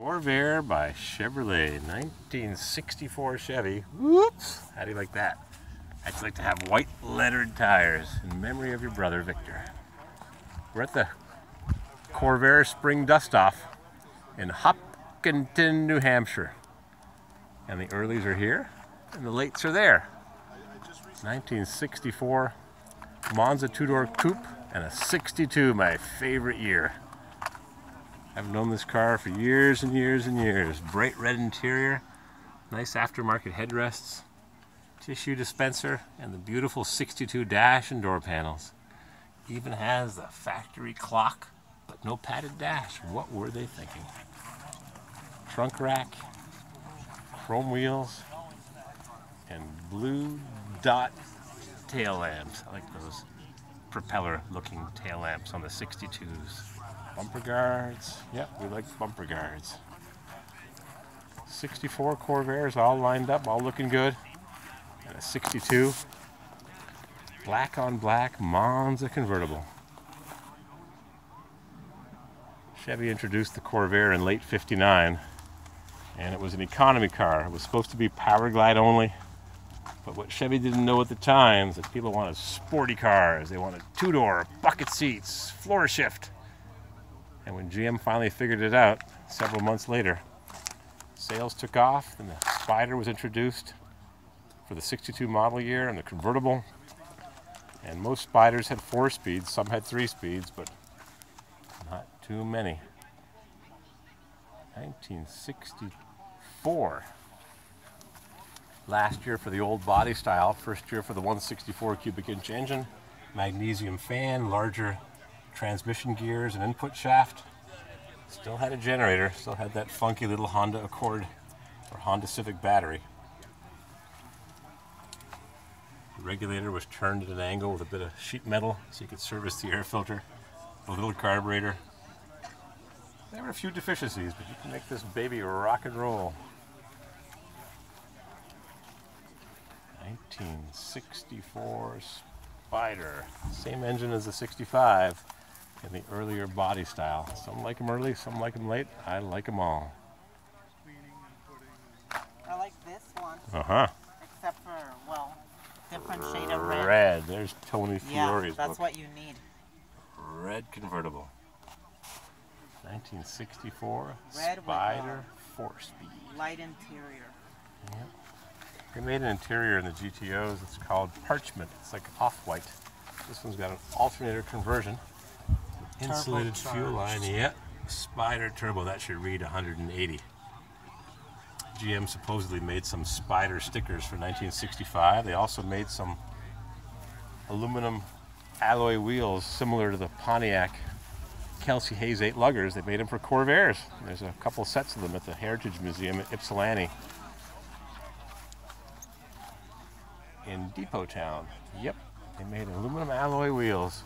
Corvair by Chevrolet, 1964 Chevy. Whoops! How do you like that? How'd you like to have white lettered tires in memory of your brother Victor? We're at the Corvair Spring Dust-Off in Hoptkinton, New Hampshire. And the earlies are here, and the lates are there. 1964 Monza two-door coupe and a 62, my favorite year. I've known this car for years and years and years. Bright red interior, nice aftermarket headrests, tissue dispenser, and the beautiful 62 dash and door panels. Even has the factory clock, but no padded dash. What were they thinking? Trunk rack, chrome wheels, and blue dot tail lamps. I like those propeller looking tail lamps on the 62s. Bumper guards. Yep, we like bumper guards. 64 Corvairs all lined up, all looking good. And a 62 black on black Monza convertible. Chevy introduced the Corvair in late '59, and it was an economy car. It was supposed to be power glide only, but what Chevy didn't know at the time is that people wanted sporty cars. They wanted two-door, bucket seats, floor shift. And when GM finally figured it out, several months later, sales took off, and the Spider was introduced for the 62 model year, and the convertible. And most Spiders had 4 speeds, some had 3 speeds, but not too many. 1964. Last year for the old body style, first year for the 164 cubic inch engine, magnesium fan, larger transmission gears and input shaft. Still had a generator, still had that funky little Honda Accord or Honda Civic battery. The regulator was turned at an angle with a bit of sheet metal so you could service the air filter, a little carburetor. There were a few deficiencies, but you can make this baby rock and roll. 1964 Spider, same engine as the 65 in the earlier body style. Some like them early, some like them late. I like them all. I like this one. Except for, well, different shade of red. Red. There's Tony Fiore's that's book. what you need. Red convertible. 1964 Red Spider 4-speed. Light interior. Yep. They made an interior in the GTOs. It's called Parchment. It's like off-white. This one's got an alternator conversion. Insulated fuel line. Yep. Spider turbo. That should read 180. GM supposedly made some Spider stickers for 1965. They also made some aluminum alloy wheels similar to the Pontiac Kelsey Hayes 8 luggers. They made them for Corvairs. There's a couple sets of them at the Heritage Museum at Ypsilanti in Depot Town. Yep, they made aluminum alloy wheels.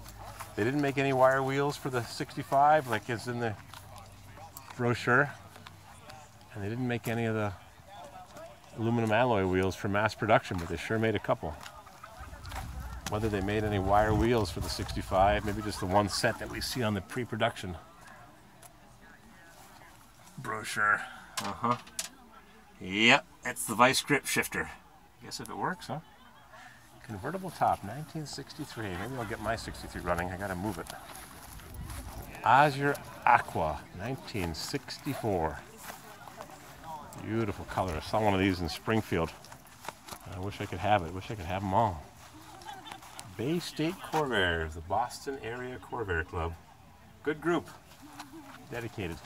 They didn't make any wire wheels for the 65 like is in the brochure, and they didn't make any of the aluminum alloy wheels for mass production, but they sure made a couple. Whether they made any wire wheels for the 65, maybe just the one set that we see on the pre-production brochure. Yep, that's the vice grip shifter. I guess if it works, huh? Convertible top, 1963. Maybe I'll get my 63 running. I gotta move it. Azure Aqua, 1964. Beautiful color. I saw one of these in Springfield. I wish I could have it. Wish I could have them all. Bay State Corvairs, the Boston Area Corvair Club. Good group. Dedicated.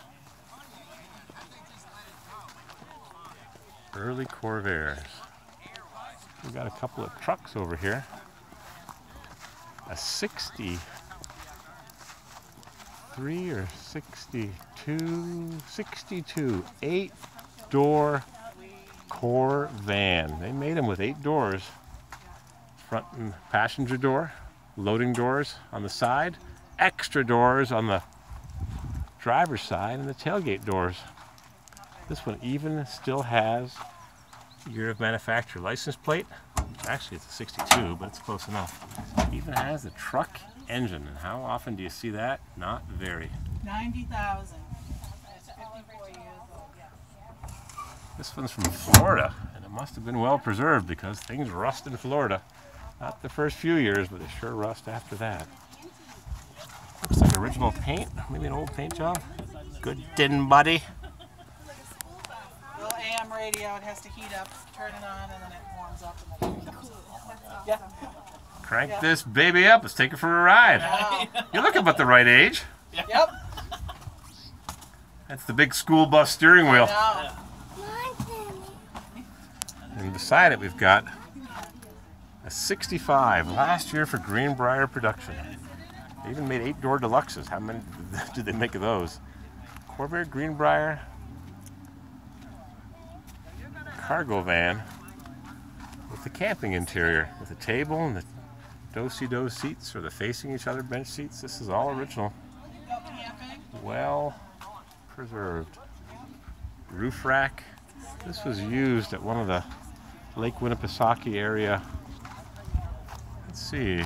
Early Corvairs. We've got a couple of trucks over here. A 63 or 62, 8-door Corvair van. They made them with 8 doors. Front and passenger door, loading doors on the side, extra doors on the driver's side, and the tailgate doors. This one even still has year of manufacture license plate. Actually, it's a 62, but it's close enough. It even has the truck engine, and how often do you see that? Not very. 90,000. It's 54 years old. This one's from Florida, and it must have been well preserved because things rust in Florida. Not the first few years, but they sure rust after that. Looks like original paint, maybe an old paint job. Good tin, buddy. Little AM radio, it has to heat up, turn it on, and then it warms up. And then yeah. Crank this baby up, let's take it for a ride. Wow. You look about the right age. Yep. That's the big school bus steering wheel. Wow. And beside it we've got a 65, last year for Greenbrier production. They even made 8-door deluxes. How many did they make of those? Corvair Greenbrier cargo van with the camping interior, with a table and the do-si-do seats, or the facing each other bench seats. This is all original. Well preserved. Roof rack. This was used at one of the Lake Winnipesaukee area. Let's see.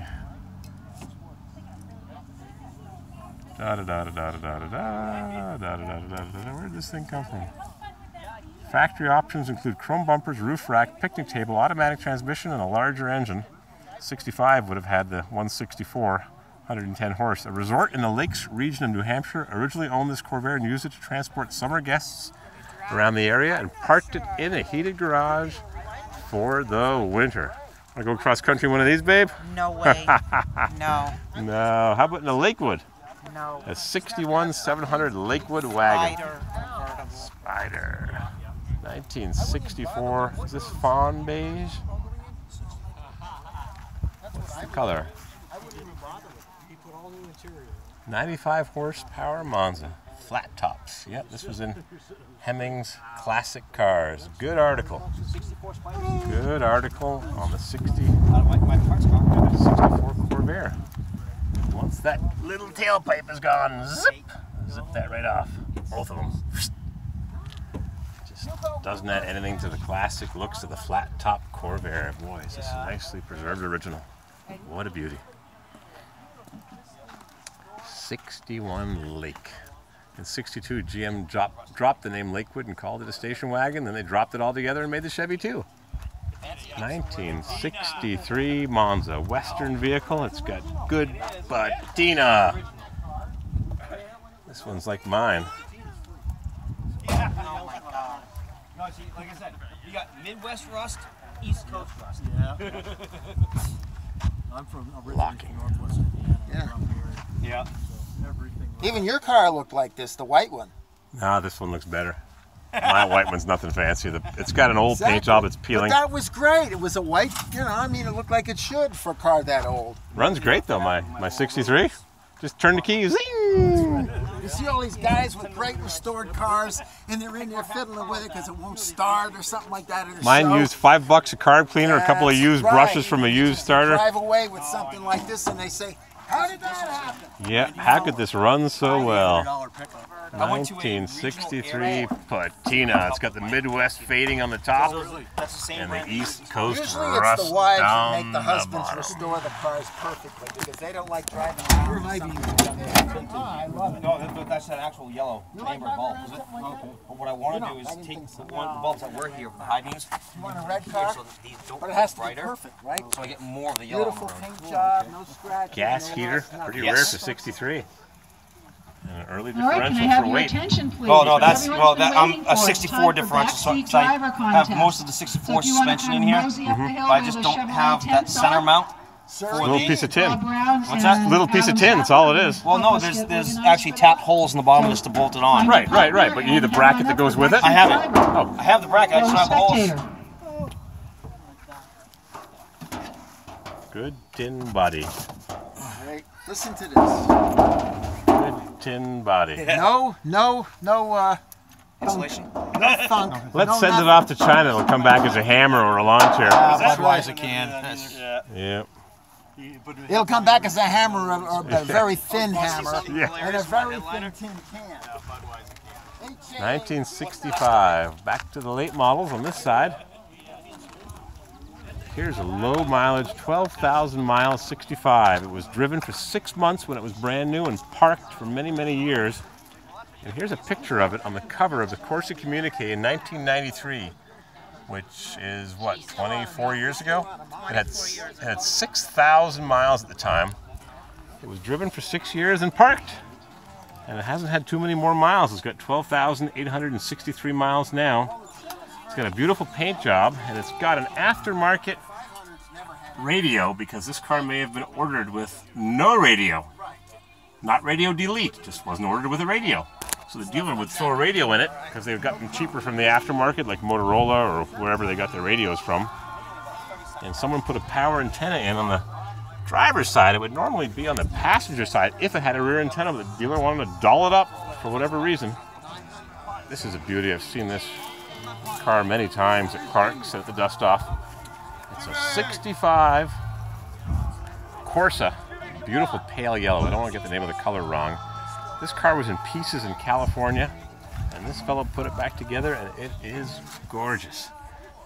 Where did this thing come from? Factory options include chrome bumpers, roof rack, picnic table, automatic transmission, and a larger engine. 65 would have had the 164, 110 horse. A resort in the Lakes region of New Hampshire originally owned this Corvair and used it to transport summer guests around the area and parked it in a heated garage for the winter. Want to go cross country in one of these, babe? No way. No. No. How about in a Lakewood? No. A 61 700 Lakewood wagon. Spider. 1964. Is this fawn beige? What's the color? 95 horsepower Monza. Flat tops. Yep, this was in Hemming's Classic Cars. Good article. Good article on the 64 Corvair. Once that little tailpipe is gone, zip that right off. Both of them. Just doesn't add anything to the classic looks of the flat top Corvair. Boy, is this a nicely preserved original. What a beauty. 61 Lake. In 62, GM dropped the name Lakewood and called it a station wagon. Then they dropped it all together and made the Chevy too. 1963 Monza, Western vehicle. It's got good patina. This one's like mine. Oh my God. No, see, like I said, you got Midwest rust, East Coast rust. Yeah. I'm originally from Northwest Indiana. Yeah. Yeah. So everything. Even your car looked like this, the white one. Nah, this one looks better. My white one's nothing fancy. It's got an old paint job. It's peeling. But that was great. It was a white, I mean, it looked like it should for a car that old. Runs great though, my 63. Just turn the key, zing! You see all these guys with great restored cars, and they're in there fiddling with it because it won't start or something like that. Mine used $5 a carb cleaner, a couple of used brushes from a used starter. Drive away with something like this, and they say, "How did that happen?" Yeah, how could this run so well? I went to a 1963 patina. It's got the Midwest fading on the top That's the same and the brand. East Coast Usually rust it's the wives that down make the husbands bottom. restore the cars perfectly because they don't like driving around. I love it. No, that's that actual yellow amber bulb, is it? Okay. But what I want to do is take one of the bulbs that were here from the high beams. You want a red car? So that these don't But it has to be brighter, perfect, right? so I get more of the yellow. Beautiful paint job, no scratches. Gas no heater, rust, nothing. pretty Yes. rare for 63. And an early All right, can I differential have for your weight. attention, please? Oh no, that's Everyone's well, been I'm waiting a for it. It's 64 time for differential, so backseat I driver have contest. most of the So 64 if you wanna suspension come in here, mosey up the hill but I with just a don't Chevrolet have that tents center on, mount. Sir, A little piece of tin. Bob Brown What's that? and Little piece of Adam tin, that's all it is. Well, no, there's actually tapped holes in the bottom just to bolt it on. Right, but you need the bracket that goes with it? I have it. Oh, I have the bracket, I just don't have the holes. Spectator. good tin body. Right, listen to this. Good tin body. No, Insulation. thunk. Let's no send it nothing. off to China. It'll come back as a hammer or a lawn chair. Budweiser can. Yep. It'll come back as a hammer or a very thin hammer Yeah. and a very thin tin can. 1965. Back to the late models on this side. Here's a low mileage, 12,000 miles, 65. It was driven for 6 months when it was brand new and parked for many, many years And here's a picture of it on the cover of the Corsa Communique in 1993, which is, what, 24 years ago? It had 6,000 miles at the time. It was driven for 6 years and parked. And it hasn't had too many more miles. It's got 12,863 miles now. It's got a beautiful paint job, and it's got an aftermarket radio, because this car may have been ordered with no radio. Not radio delete, just wasn't ordered with a radio. So the dealer would throw a radio in it because they've got them cheaper from the aftermarket, like Motorola or wherever they got their radios from. And someone put a power antenna in on the driver's side. It would normally be on the passenger side if it had a rear antenna, but the dealer wanted to doll it up for whatever reason. This is a beauty. I've seen this car many times at Clark's at the dust off. It's a 65 Corsa, beautiful pale yellow. I don't want to get the name of the color wrong. This car was in pieces in California, and this fellow put it back together, and it is gorgeous.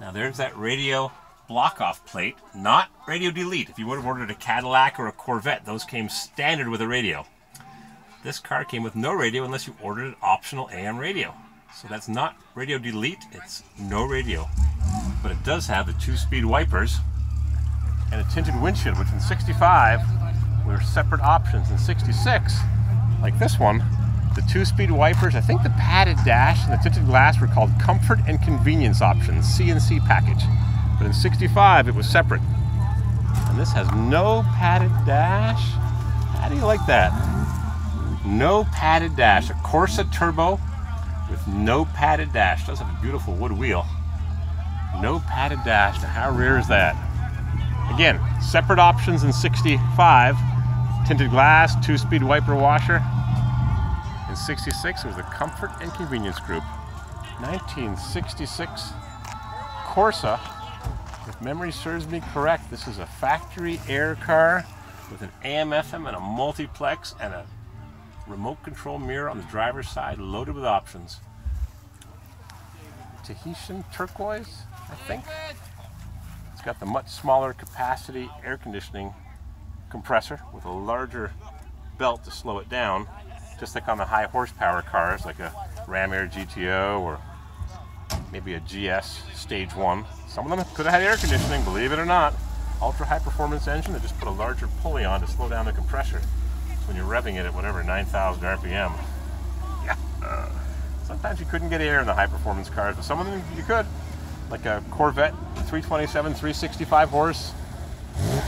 Now there's that radio block-off plate, not radio delete. If you would have ordered a Cadillac or a Corvette, those came standard with a radio. This car came with no radio unless you ordered an optional AM radio. So that's not radio delete, it's no radio. But it does have the 2-speed wipers and a tinted windshield, which in 65 were separate options. In 66, like this one, the 2-speed wipers, I think the padded dash and the tinted glass were called comfort and convenience options, C&C package. But in 65, it was separate. And this has no padded dash. How do you like that? No padded dash. A Corsa Turbo with no padded dash. Does have a beautiful wood wheel. No padded dash. Now how rare is that? Again, separate options in 65. Tinted glass, 2-speed wiper washer. In 66, it was the Comfort and Convenience Group. 1966 Corsa. If memory serves me correct, this is a factory air car with an AM/FM and a multiplex and a remote control mirror on the driver's side, loaded with options. Tahitian turquoise, I think. It's got the much smaller capacity air conditioning compressor with a larger belt to slow it down, just like on the high horsepower cars like a Ram Air GTO or maybe a GS Stage 1. Some of them could have had air conditioning, believe it or not. Ultra high performance engine, they just put a larger pulley on to slow down the compressor. So when you're revving it at whatever, 9,000 RPM. Yeah. Sometimes you couldn't get air in the high performance cars, but some of them you could. Like a Corvette 327, 365 horse,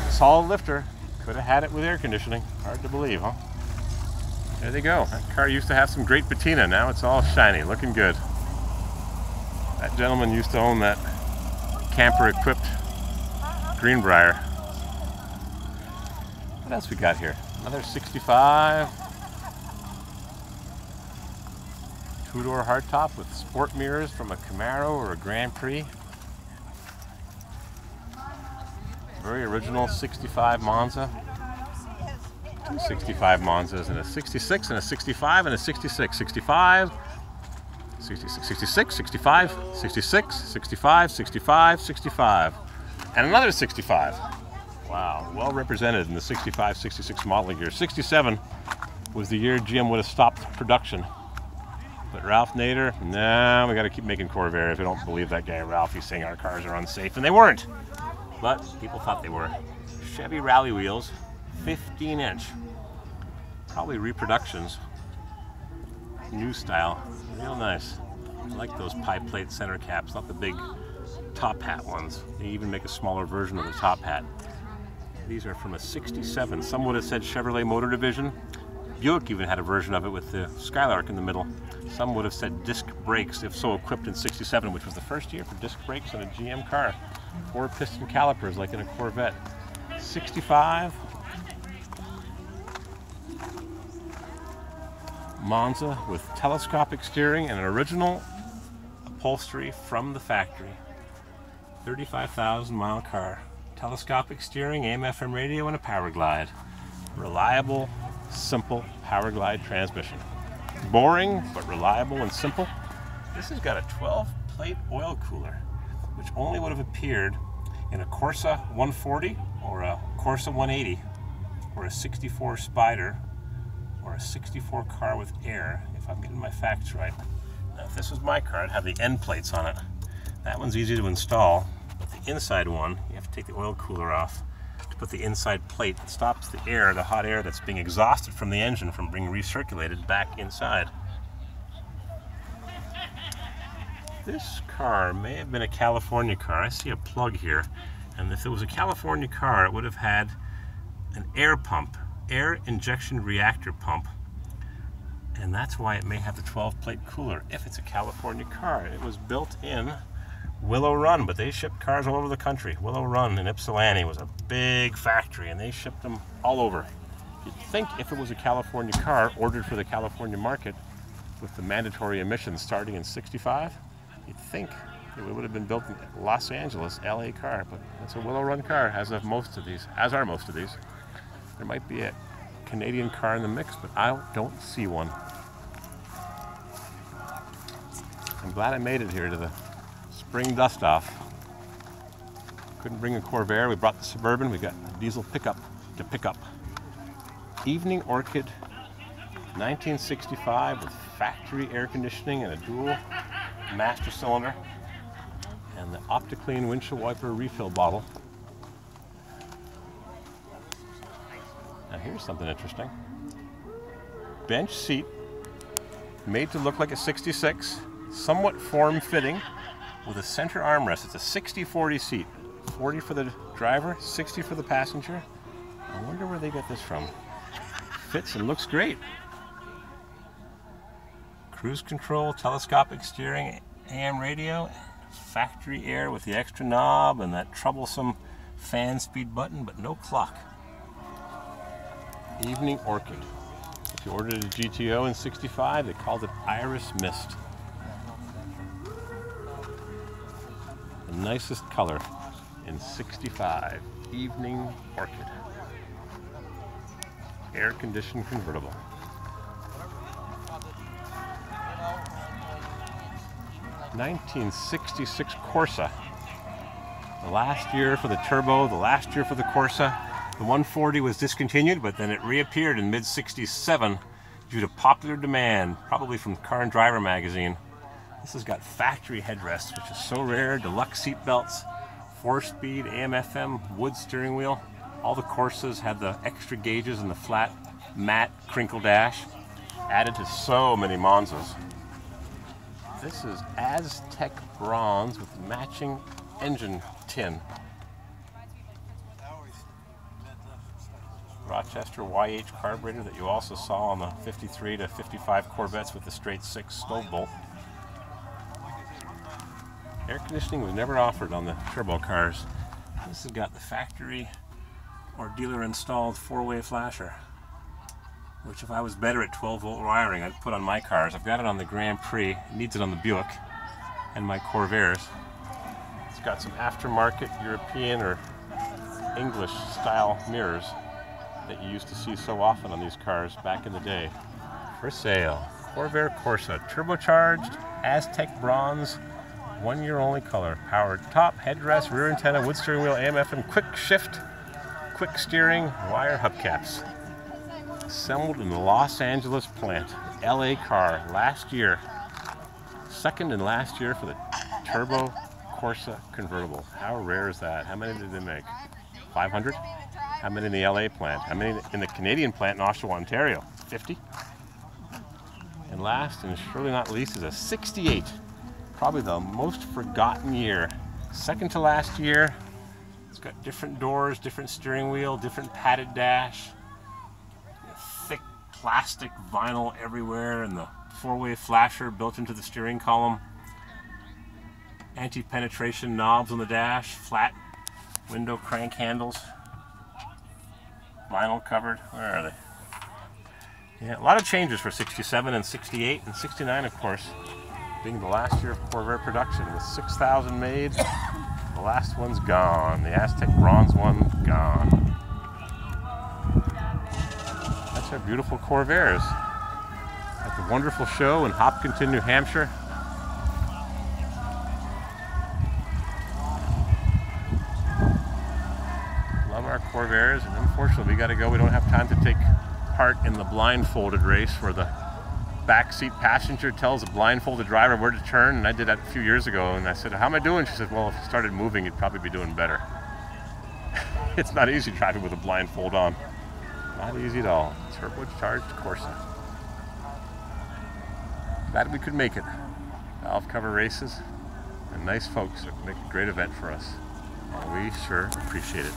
solid lifter. Could have had it with air conditioning. Hard to believe, huh? There they go. That car used to have some great patina. Now it's all shiny, looking good. That gentleman used to own that camper-equipped Greenbrier. What else we got here? Another 65. Two-door hardtop with sport mirrors from a Camaro or a Grand Prix. Very original 65 Monza. Two 65 Monzas and a 66 and a 65 and a 66. 65, 66, 66, 65, 66, 65, 65, 65. And another 65. Wow, well represented in the 65, 66 modeling year. 67 was the year GM would have stopped production. But Ralph Nader, nah, we got to keep making Corvair. If you don't believe that guy Ralph, he's saying our cars are unsafe, and they weren't. But people thought they were. Chevy rally wheels, 15-inch. Probably reproductions. New style, real nice. I like those pie plate center caps, not the big top hat ones. They even make a smaller version of the top hat. These are from a 67. Some would have said Chevrolet Motor Division. Buick even had a version of it with the Skylark in the middle. Some would have said disc brakes, if so equipped in 67, which was the first year for disc brakes on a GM car. 4-piston calipers like in a Corvette. 65. Monza with telescopic steering and an original upholstery from the factory. 35,000 mile car. Telescopic steering, AM/FM radio, and a power glide. Reliable, simple power glide transmission. Boring, but reliable and simple. This has got a 12-plate oil cooler, which only would have appeared in a Corsa 140 or a Corsa 180 or a 64 Spider or a 64 car with air, if I'm getting my facts right. Now, if this was my car, I'd have the end plates on it. That one's easy to install, but the inside one, you have to take the oil cooler off to put the inside plate that stops the air, the hot air that's being exhausted from the engine from being recirculated back inside. This car may have been a California car. I see a plug here, and if it was a California car, it would have had an air pump, air injection reactor pump, and that's why it may have the 12-plate cooler if it's a California car. It was built in Willow Run, but they shipped cars all over the country. Willow Run in Ypsilanti was a big factory, and they shipped them all over. You'd think if it was a California car ordered for the California market with the mandatory emissions starting in '65, you'd think it would have been built in Los Angeles, LA car, but it's a Willow Run car, as are most of these. There might be a Canadian car in the mix, but I don't see one. I'm glad I made it here to the spring dust off. Couldn't bring a Corvair, we brought the Suburban, we got a diesel pickup to pick up. Evening Orchid, 1965 with factory air conditioning and a dual master cylinder and the OptiClean windshield wiper refill bottle. Now here's something interesting. Bench seat, made to look like a 66, somewhat form-fitting with a center armrest. It's a 60-40 seat, 40 for the driver, 60 for the passenger. I wonder where they get this from. Fits and looks great. Cruise control, telescopic steering, AM radio, factory air with the extra knob and that troublesome fan speed button, but no clock. Evening Orchid. If you ordered a GTO in '65, they called it Iris Mist. The nicest color in '65. Evening Orchid. Air-conditioned convertible. '66 Corsa. The last year for the turbo, the last year for the Corsa. The 140 was discontinued, but then it reappeared in mid-'67 due to popular demand, probably from Car and Driver magazine. This has got factory headrests, which is so rare, deluxe seat belts, 4-speed, AM/FM, wood steering wheel. All the Corsas had the extra gauges and the flat, matte crinkle dash, added to so many Monzas. This is Aztec bronze with matching engine tin. Rochester YH carburetor that you also saw on the 53 to 55 Corvettes with the straight 6 stove bolt. Air conditioning was never offered on the turbo cars. This has got the factory or dealer installed 4-way flasher, which if I was better at 12-volt wiring, I'd put on my cars. I've got it on the Grand Prix, it needs it on the Buick and my Corvairs. It's got some aftermarket European or English style mirrors that you used to see so often on these cars back in the day. For sale, Corvair Corsa, turbocharged, Aztec bronze, 1-year only color, powered top, headrest, rear antenna, wood steering wheel, AM/FM, quick shift, quick steering, wire hubcaps. Assembled in the Los Angeles plant, LA car, last year, second and last year for the turbo Corsa convertible. How rare is that? How many did they make? 500? How many in the LA plant? How many in the Canadian plant in Oshawa, Ontario? 50? And last and surely not least is a 68. Probably the most forgotten year. Second to last year. It's got different doors, different steering wheel, different padded dash. Thick plastic vinyl everywhere and the 4-way flasher built into the steering column. Anti-penetration knobs on the dash, flat window crank handles. Vinyl covered. Where are they? Yeah, a lot of changes for '67 and '68 and '69, of course, being the last year of Corvair production with 6,000 made. The last one's gone. The Aztec bronze one gone. That's our beautiful Corvairs at the wonderful show in Hoptkinton, New Hampshire. Love our Corvairs, and unfortunately we got to go. We don't have time to take part in the blindfolded race where the backseat passenger tells a blindfolded driver where to turn, and I did that a few years ago, and I said, how am I doing? She said, well, if you started moving, you'd probably be doing better. It's not easy driving with a blindfold on. Not easy at all. Turbocharged Corsa. Glad we could make it. Valve cover races and nice folks that make a great event for us. And we sure appreciate it.